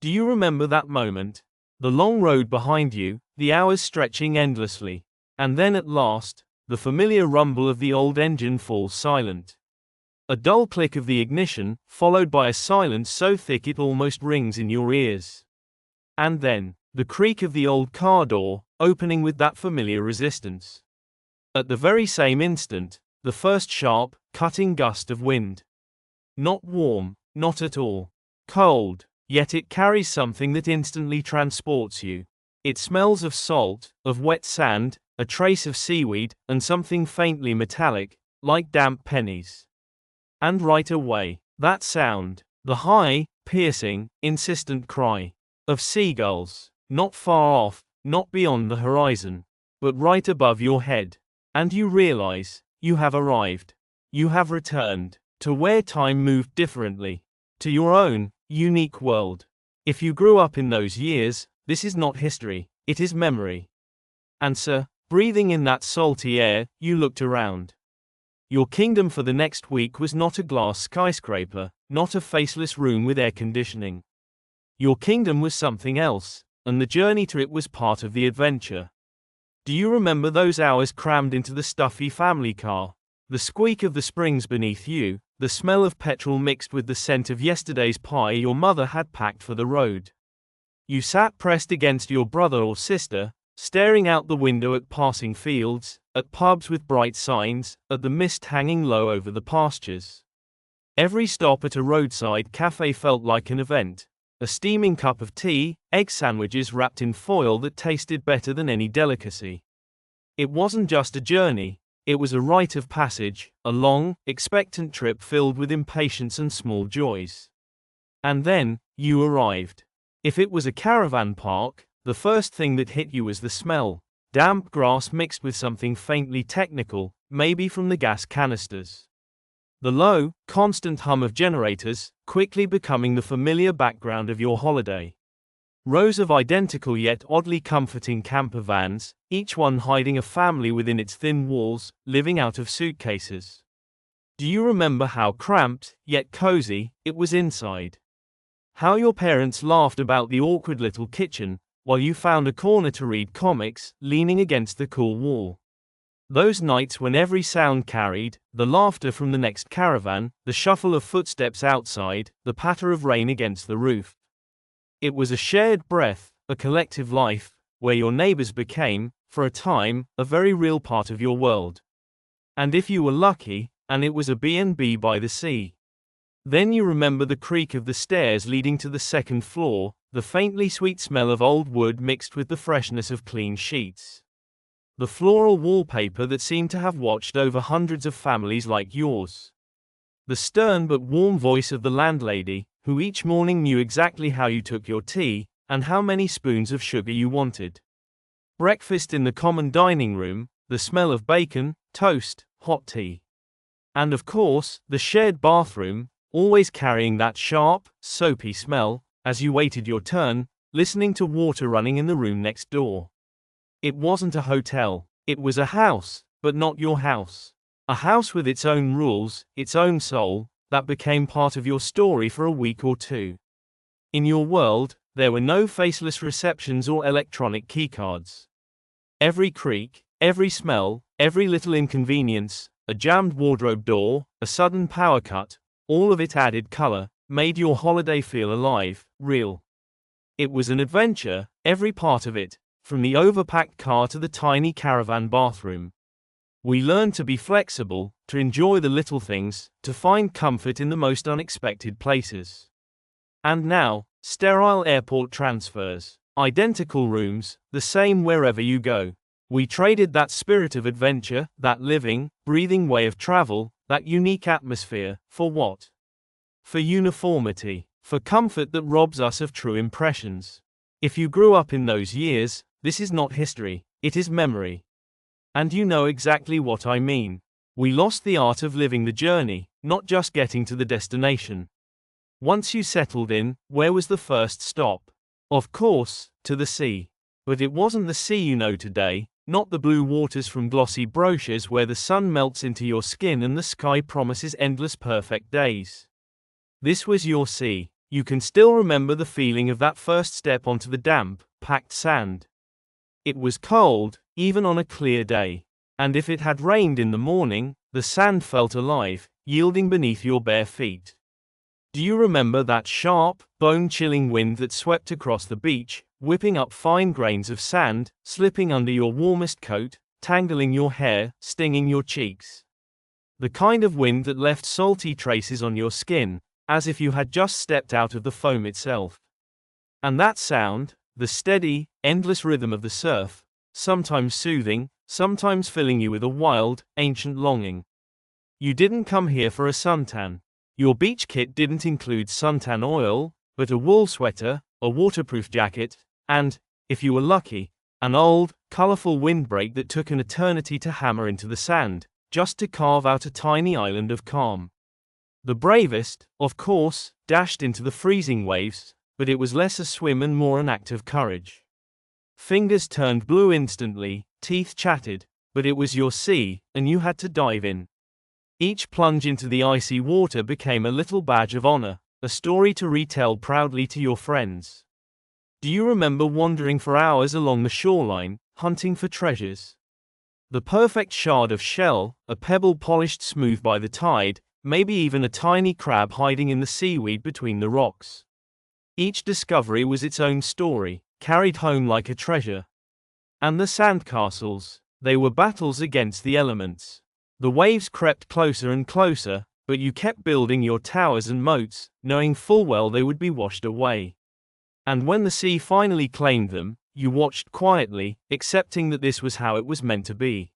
Do you remember that moment? The long road behind you, the hours stretching endlessly. And then at last, the familiar rumble of the old engine falls silent. A dull click of the ignition, followed by a silence so thick it almost rings in your ears. And then, the creak of the old car door, opening with that familiar resistance. At the very same instant, the first sharp, cutting gust of wind. Not warm, not at all. Cold, yet it carries something that instantly transports you. It smells of salt, of wet sand, a trace of seaweed, and something faintly metallic, like damp pennies. And right away, that sound, the high, piercing, insistent cry of seagulls, not far off, not beyond the horizon, but right above your head. And you realize, you have arrived. You have returned to where time moved differently, to your own unique world. If you grew up in those years, this is not history, it is memory. And sir, breathing in that salty air, you looked around. Your kingdom for the next week was not a glass skyscraper, not a faceless room with air conditioning. Your kingdom was something else, and the journey to it was part of the adventure. Do you remember those hours crammed into the stuffy family car? The squeak of the springs beneath you, the smell of petrol mixed with the scent of yesterday's pie your mother had packed for the road. You sat pressed against your brother or sister, staring out the window at passing fields, at pubs with bright signs, at the mist hanging low over the pastures. Every stop at a roadside cafe felt like an event. A steaming cup of tea, egg sandwiches wrapped in foil that tasted better than any delicacy. It wasn't just a journey, it was a rite of passage, a long, expectant trip filled with impatience and small joys. And then, you arrived. If it was a caravan park, the first thing that hit you was the smell. Damp grass mixed with something faintly technical, maybe from the gas canisters. The low, constant hum of generators, quickly becoming the familiar background of your holiday. Rows of identical yet oddly comforting camper vans, each one hiding a family within its thin walls, living out of suitcases. Do you remember how cramped, yet cozy, it was inside? How your parents laughed about the awkward little kitchen, while you found a corner to read comics, leaning against the cool wall. Those nights when every sound carried, the laughter from the next caravan, the shuffle of footsteps outside, the patter of rain against the roof. It was a shared breath, a collective life, where your neighbors became, for a time, a very real part of your world. And if you were lucky, and it was a B&B by the sea. Then you remember the creak of the stairs leading to the second floor, the faintly sweet smell of old wood mixed with the freshness of clean sheets. The floral wallpaper that seemed to have watched over hundreds of families like yours. The stern but warm voice of the landlady, who each morning knew exactly how you took your tea, and how many spoons of sugar you wanted. Breakfast in the common dining room, the smell of bacon, toast, hot tea. And of course, the shared bathroom, always carrying that sharp, soapy smell, as you waited your turn, listening to water running in the room next door. It wasn't a hotel, it was a house, but not your house. A house with its own rules, its own soul, that became part of your story for a week or two. In your world, there were no faceless receptions or electronic keycards. Every creak, every smell, every little inconvenience, a jammed wardrobe door, a sudden power cut, all of it added color, made your holiday feel alive, real. It was an adventure, every part of it, from the overpacked car to the tiny caravan bathroom. We learned to be flexible, to enjoy the little things, to find comfort in the most unexpected places. And now, sterile airport transfers, identical rooms, the same wherever you go. We traded that spirit of adventure, that living, breathing way of travel, that unique atmosphere, for what? For uniformity, for comfort that robs us of true impressions. If you grew up in those years, this is not history, it is memory. And you know exactly what I mean. We lost the art of living the journey, not just getting to the destination. Once you settled in, where was the first stop? Of course, to the sea. But it wasn't the sea you know today, not the blue waters from glossy brochures where the sun melts into your skin and the sky promises endless perfect days. This was your sea, You can still remember the feeling of that first step onto the damp, packed sand. It was cold, even on a clear day. And if it had rained in the morning, the sand felt alive, yielding beneath your bare feet. Do you remember that sharp, bone-chilling wind that swept across the beach, whipping up fine grains of sand, slipping under your warmest coat, tangling your hair, stinging your cheeks? The kind of wind that left salty traces on your skin, as if you had just stepped out of the foam itself. And that sound, the steady, endless rhythm of the surf, sometimes soothing, sometimes filling you with a wild, ancient longing. You didn't come here for a suntan. Your beach kit didn't include suntan oil, but a wool sweater, a waterproof jacket, and, if you were lucky, an old, colorful windbreak that took an eternity to hammer into the sand, just to carve out a tiny island of calm. The bravest, of course, dashed into the freezing waves, but it was less a swim and more an act of courage. Fingers turned blue instantly, teeth chattered, but it was your sea, and you had to dive in. Each plunge into the icy water became a little badge of honor, a story to retell proudly to your friends. Do you remember wandering for hours along the shoreline, hunting for treasures? The perfect shard of shell, a pebble polished smooth by the tide, maybe even a tiny crab hiding in the seaweed between the rocks. Each discovery was its own story, carried home like a treasure. And the sandcastles, they were battles against the elements. The waves crept closer and closer, but you kept building your towers and moats, knowing full well they would be washed away. And when the sea finally claimed them, you watched quietly, accepting that this was how it was meant to be.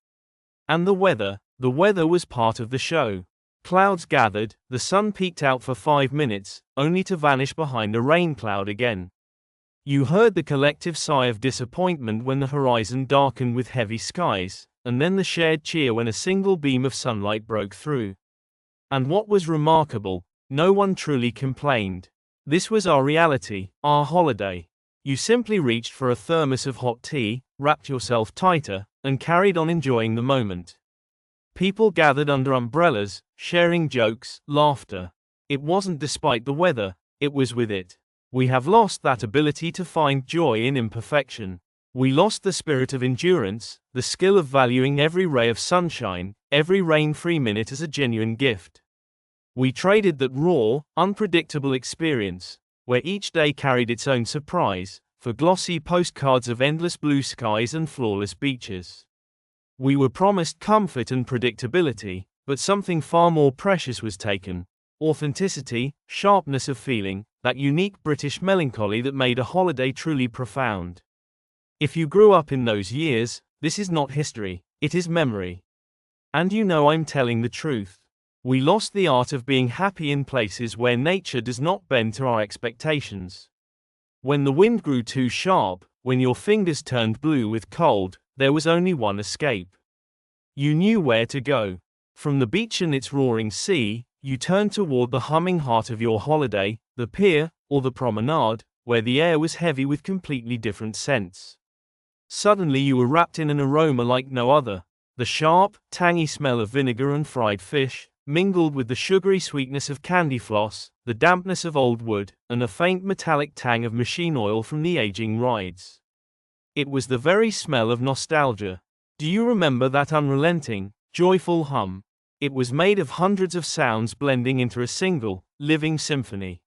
And the weather was part of the show. Clouds gathered, the sun peeked out for 5 minutes, only to vanish behind a rain cloud again. You heard the collective sigh of disappointment when the horizon darkened with heavy skies, and then the shared cheer when a single beam of sunlight broke through. And what was remarkable, no one truly complained. This was our reality, our holiday. You simply reached for a thermos of hot tea, wrapped yourself tighter, and carried on enjoying the moment. People gathered under umbrellas, sharing jokes, laughter. It wasn't despite the weather, it was with it. We have lost that ability to find joy in imperfection. We lost the spirit of endurance, the skill of valuing every ray of sunshine, every rain-free minute as a genuine gift. We traded that raw, unpredictable experience, where each day carried its own surprise, for glossy postcards of endless blue skies and flawless beaches. We were promised comfort and predictability, but something far more precious was taken: authenticity, sharpness of feeling, that unique British melancholy that made a holiday truly profound. If you grew up in those years, this is not history, it is memory. And you know I'm telling the truth. We lost the art of being happy in places where nature does not bend to our expectations. When the wind grew too sharp, when your fingers turned blue with cold, there was only one escape. You knew where to go. From the beach and its roaring sea, you turned toward the humming heart of your holiday, the pier, or the promenade, where the air was heavy with completely different scents. Suddenly you were wrapped in an aroma like no other. The sharp, tangy smell of vinegar and fried fish, mingled with the sugary sweetness of candy floss, the dampness of old wood, and a faint metallic tang of machine oil from the aging rides. It was the very smell of nostalgia. Do you remember that unrelenting, joyful hum? It was made of hundreds of sounds blending into a single, living symphony.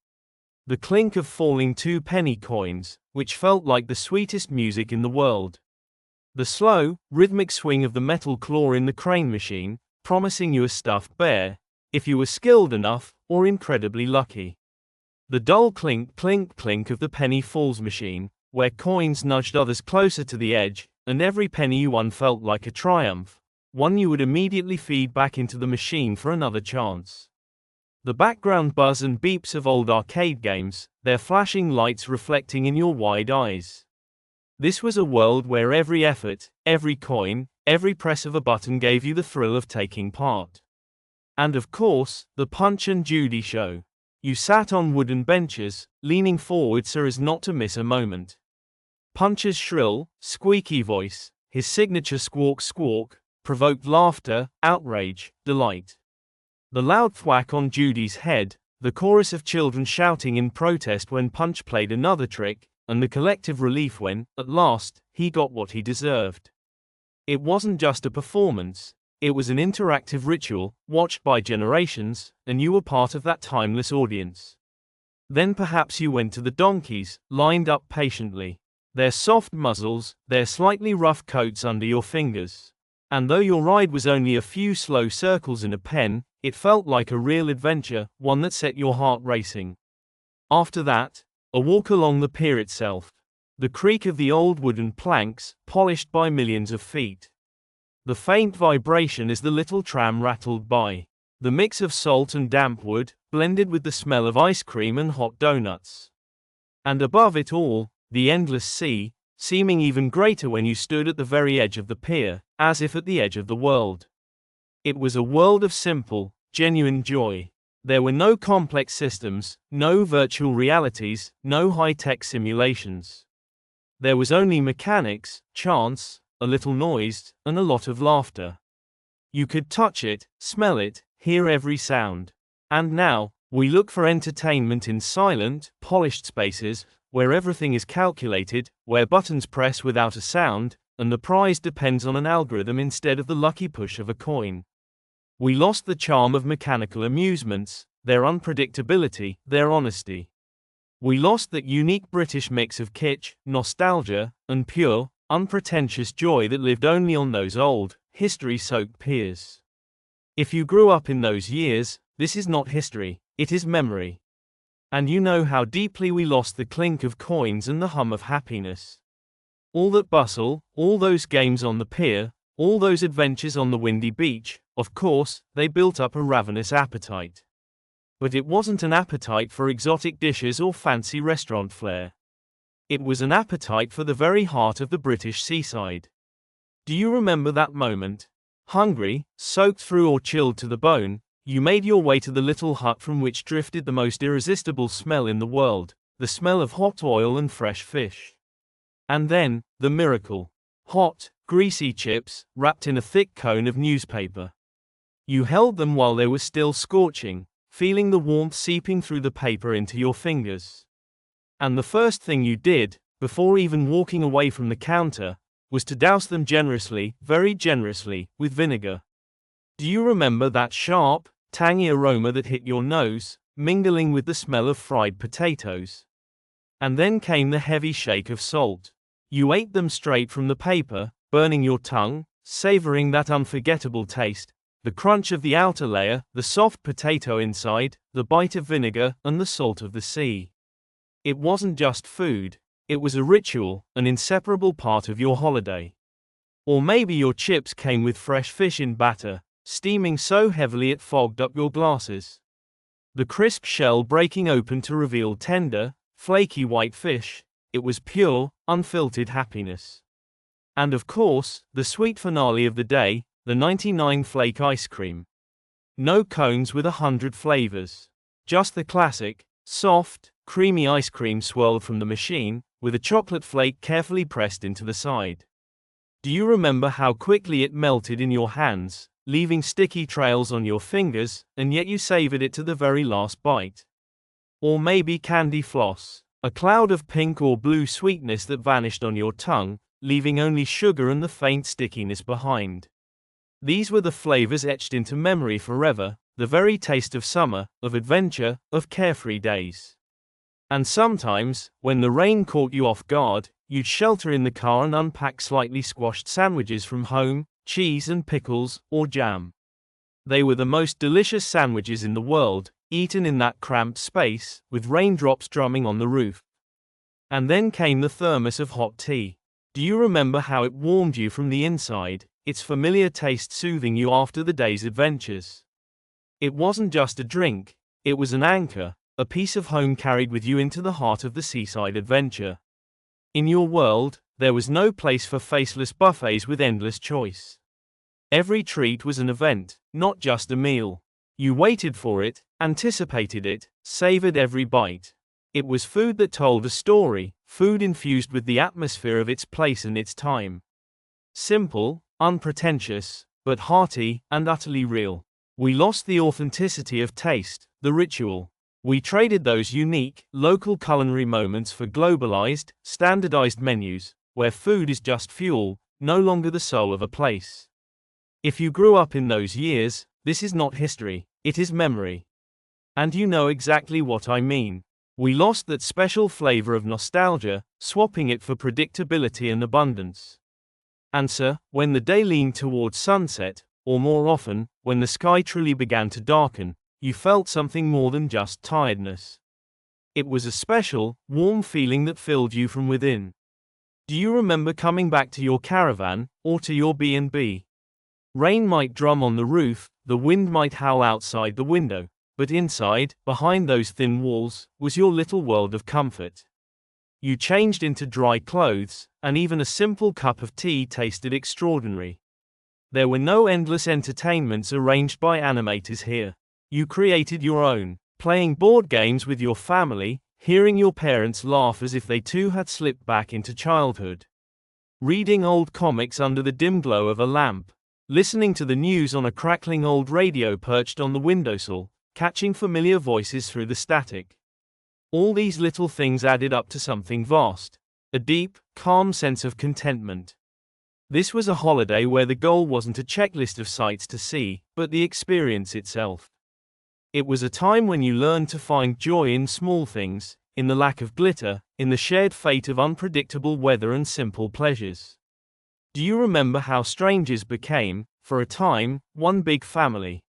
The clink of falling 2-penny coins, which felt like the sweetest music in the world. The slow, rhythmic swing of the metal claw in the crane machine, promising you a stuffed bear, if you were skilled enough, or incredibly lucky. The dull clink clink clink of the penny falls machine, where coins nudged others closer to the edge, and every penny you won felt like a triumph, one you would immediately feed back into the machine for another chance. The background buzz and beeps of old arcade games, their flashing lights reflecting in your wide eyes. This was a world where every effort, every coin, every press of a button gave you the thrill of taking part. And of course, the Punch and Judy show. You sat on wooden benches, leaning forward so as not to miss a moment. Punch's shrill, squeaky voice, his signature squawk squawk, provoked laughter, outrage, delight. The loud thwack on Judy's head, the chorus of children shouting in protest when Punch played another trick, and the collective relief when, at last, he got what he deserved. It wasn't just a performance, it was an interactive ritual, watched by generations, and you were part of that timeless audience. Then perhaps you went to the donkeys, lined up patiently. Their soft muzzles, their slightly rough coats under your fingers. And though your ride was only a few slow circles in a pen, it felt like a real adventure, one that set your heart racing. After that, a walk along the pier itself. The creak of the old wooden planks, polished by millions of feet. The faint vibration as the little tram rattled by. The mix of salt and damp wood, blended with the smell of ice cream and hot donuts. And above it all, the endless sea, seeming even greater when you stood at the very edge of the pier, as if at the edge of the world. It was a world of simple, genuine joy. There were no complex systems, no virtual realities, no high-tech simulations. There was only mechanics, chance, a little noise, and a lot of laughter. You could touch it, smell it, hear every sound. And now, we look for entertainment in silent, polished spaces, where everything is calculated, where buttons press without a sound, and the prize depends on an algorithm instead of the lucky push of a coin. We lost the charm of mechanical amusements, their unpredictability, their honesty. We lost that unique British mix of kitsch, nostalgia, and pure, unpretentious joy that lived only on those old, history-soaked piers. If you grew up in those years, this is not history, it is memory. And you know how deeply we lost the clink of coins and the hum of happiness. All that bustle, all those games on the pier, all those adventures on the windy beach, of course, they built up a ravenous appetite. But it wasn't an appetite for exotic dishes or fancy restaurant flair. It was an appetite for the very heart of the British seaside. Do you remember that moment? Hungry, soaked through or chilled to the bone, you made your way to the little hut from which drifted the most irresistible smell in the world, the smell of hot oil and fresh fish. And then, the miracle. Hot, greasy chips, wrapped in a thick cone of newspaper. You held them while they were still scorching, feeling the warmth seeping through the paper into your fingers. And the first thing you did, before even walking away from the counter, was to douse them generously, very generously, with vinegar. Do you remember that sharp, tangy aroma that hit your nose, mingling with the smell of fried potatoes? And then came the heavy shake of salt. You ate them straight from the paper, burning your tongue, savoring that unforgettable taste, the crunch of the outer layer, the soft potato inside, the bite of vinegar, and the salt of the sea. It wasn't just food, it was a ritual, an inseparable part of your holiday. Or maybe your chips came with fresh fish in batter, steaming so heavily it fogged up your glasses. The crisp shell breaking open to reveal tender, flaky white fish, it was pure, unfiltered happiness. And of course, the sweet finale of the day, the 99-flake ice cream. No cones with 100 flavors. Just the classic, soft, creamy ice cream swirled from the machine, with a chocolate flake carefully pressed into the side. Do you remember how quickly it melted in your hands, leaving sticky trails on your fingers, and yet you savored it to the very last bite? Or maybe candy floss, a cloud of pink or blue sweetness that vanished on your tongue, leaving only sugar and the faint stickiness behind. These were the flavors etched into memory forever, the very taste of summer, of adventure, of carefree days. And sometimes, when the rain caught you off guard, you'd shelter in the car and unpack slightly squashed sandwiches from home, cheese and pickles, or jam. They were the most delicious sandwiches in the world, eaten in that cramped space, with raindrops drumming on the roof. And then came the thermos of hot tea. Do you remember how it warmed you from the inside, its familiar taste soothing you after the day's adventures? It wasn't just a drink, it was an anchor, a piece of home carried with you into the heart of the seaside adventure. In your world, there was no place for faceless buffets with endless choice. Every treat was an event, not just a meal. You waited for it, anticipated it, savored every bite. It was food that told a story, food infused with the atmosphere of its place and its time. Simple, unpretentious, but hearty and utterly real. We lost the authenticity of taste, the ritual. We traded those unique, local culinary moments for globalized, standardized menus, where food is just fuel, no longer the soul of a place. If you grew up in those years, this is not history, it is memory. And you know exactly what I mean. We lost that special flavor of nostalgia, swapping it for predictability and abundance. Answer: when the day leaned towards sunset, or more often, when the sky truly began to darken, you felt something more than just tiredness. It was a special, warm feeling that filled you from within. Do you remember coming back to your caravan, or to your B&B? Rain might drum on the roof, the wind might howl outside the window, but inside, behind those thin walls, was your little world of comfort. You changed into dry clothes, and even a simple cup of tea tasted extraordinary. There were no endless entertainments arranged by animators here. You created your own, playing board games with your family, hearing your parents laugh as if they too had slipped back into childhood. Reading old comics under the dim glow of a lamp. Listening to the news on a crackling old radio perched on the windowsill, catching familiar voices through the static. All these little things added up to something vast. A deep, calm sense of contentment. This was a holiday where the goal wasn't a checklist of sights to see, but the experience itself. It was a time when you learned to find joy in small things, in the lack of glitter, in the shared fate of unpredictable weather and simple pleasures. Do you remember how strangers became, for a time, one big family?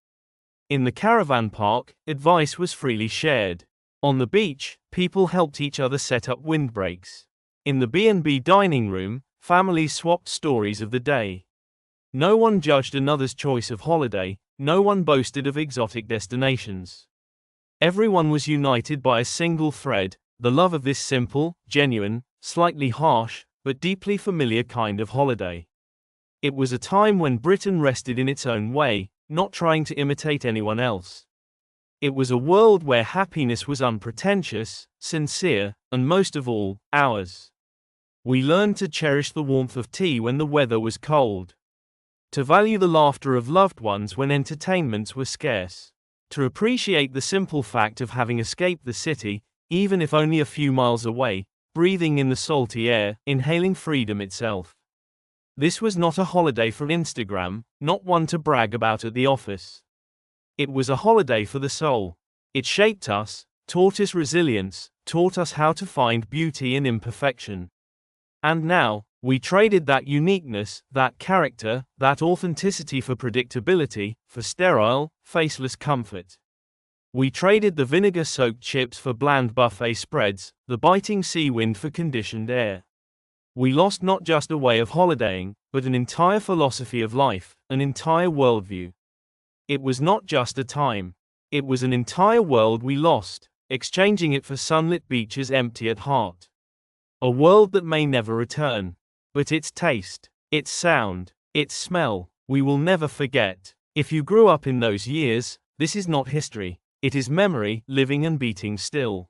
In the caravan park, advice was freely shared. On the beach, people helped each other set up windbreaks. In the B&B dining room, families swapped stories of the day. No one judged another's choice of holiday, no one boasted of exotic destinations. Everyone was united by a single thread, the love of this simple, genuine, slightly harsh, but deeply familiar kind of holiday. It was a time when Britain rested in its own way, not trying to imitate anyone else. It was a world where happiness was unpretentious, sincere, and most of all, ours. We learned to cherish the warmth of tea when the weather was cold. To value the laughter of loved ones when entertainments were scarce. To appreciate the simple fact of having escaped the city, even if only a few miles away, breathing in the salty air, inhaling freedom itself. This was not a holiday for Instagram, not one to brag about at the office. It was a holiday for the soul. It shaped us, taught us resilience, taught us how to find beauty in imperfection. And now, we traded that uniqueness, that character, that authenticity for predictability, for sterile, faceless comfort. We traded the vinegar-soaked chips for bland buffet spreads, the biting sea wind for conditioned air. We lost not just a way of holidaying, but an entire philosophy of life, an entire worldview. It was not just a time. It was an entire world we lost, exchanging it for sunlit beaches empty at heart. A world that may never return. But its taste, its sound, its smell, we will never forget. If you grew up in those years, this is not history, it is memory, living and beating still.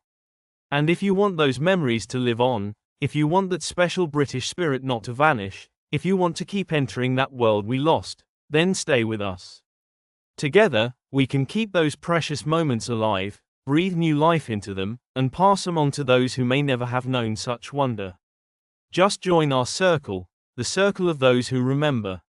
And if you want those memories to live on, if you want that special British spirit not to vanish, if you want to keep entering that world we lost, then stay with us. Together, we can keep those precious moments alive, breathe new life into them, and pass them on to those who may never have known such wonder. Just join our circle, the circle of those who remember.